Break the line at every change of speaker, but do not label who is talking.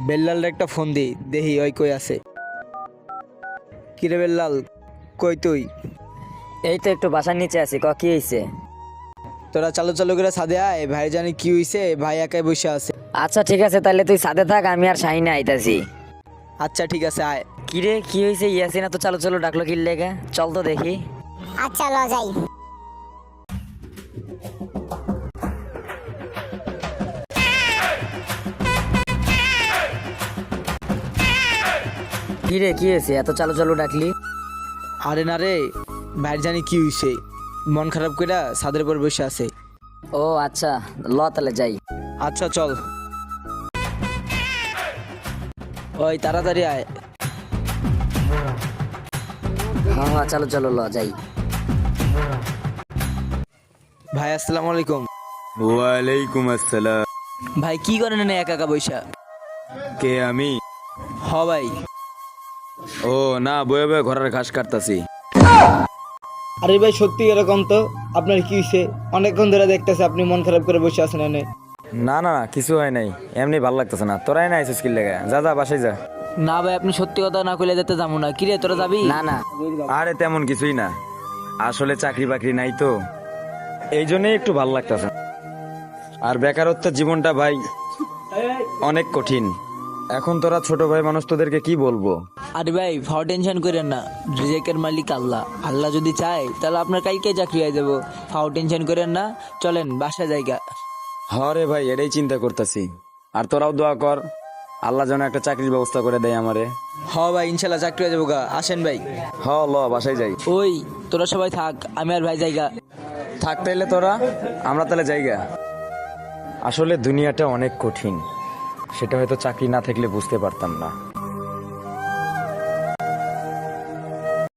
বেল্লাল একটা ফোন দি দেখি ওই কই আছে। কিরে বেল্লাল, কই তুই?
এই তো একটু বাসার নিচে আছি, কি হয়েছে?
তোরা চালু চালু করে ছাদে আয়, ভাই জানি কি হইছে, ভাই একাই বসে আছে।
আচ্ছা ঠিক আছে, তাহলে তুই সাথে থাক, আমি আর শাহিনা আইতাছি।
আচ্ছা ঠিক আছে আয়।
কিরে কি হয়েছে? ইয়াসিনা তো চালু চালু ডাকলো কি লেগে? চল তো দেখি।
আচ্ছা ল যাই।
কিরে কি হয়েছে এত চালু চালু ডাকলি?
আরে না রে, ভাই জানি কি হইছে, মন খারাপ কইরা ছাদের উপর বসে আছে।
ও আচ্ছা, ল তাহলে যাই।
আচ্ছা চল। ওই তাড়াতাড়ি আয়।
হ্যাঁ হ্যাঁ চলো চলো ল যাই।
ভাই আসসালামু আলাইকুম।
ওয়ালাইকুম আসসালাম।
ভাই কি করেন না একা একা বইসা?
কে আমি?
হ ভাই।
ও না, বয়ে বয়ে ঘরের ঘাস কাটতাছি।
আরে ভাই সত্যি এরকম তো? আপনার কি হইছে? অনেকক্ষণ ধরে দেখতেছে আপনি মন খারাপ করে বসে আছেন এনে।
না না না, কিছু হয় নাই, এমনি ভালো লাগতেছে না। তোরাই না আইসিস কি লেগে? যা যা বাসায় যা।
না ভাই আপনি সত্যি কথা না কইলে যেতে যাবো না। কিরে তোরা যাবি?
না না
আরে তেমন কিছুই না, আসলে চাকরি বাকরি নাই তো, এই জন্যই একটু ভালো লাগতেছে। আর বেকারত্বের জীবনটা ভাই অনেক কঠিন। এখন তোরা ছোট ভাই মানুষ, তোদেরকে কি বলবো?
আরে ভাই ফাও টেনশন করেন না, রিজেকের মালিক আল্লাহ। আল্লাহ যদি চায় তাহলে আপনার কালকে চাকরি হয়ে যাবো। ফাও টেনশন করেন না, চলেন বাসা জায়গা।
হরে ভাই, এটাই চিন্তা করতেছি। আর তোরাও দোয়া কর, আল্লাহ যেন একটা চাকরির ব্যবস্থা করে দেয় আমারে।
হ ভাই ইনশাল্লাহ চাকরি হয়ে যাবো গা। আসেন ভাই।
হ ল বাসায় যাই।
ওই তোরা সবাই থাক, আমি আর ভাই জায়গা।
থাক তাইলে তোরা, আমরা তাহলে জায়গা। আসলে দুনিয়াটা অনেক কঠিন, সেটা হয়তো চাকরি না থাকলে বুঝতে পারতাম না।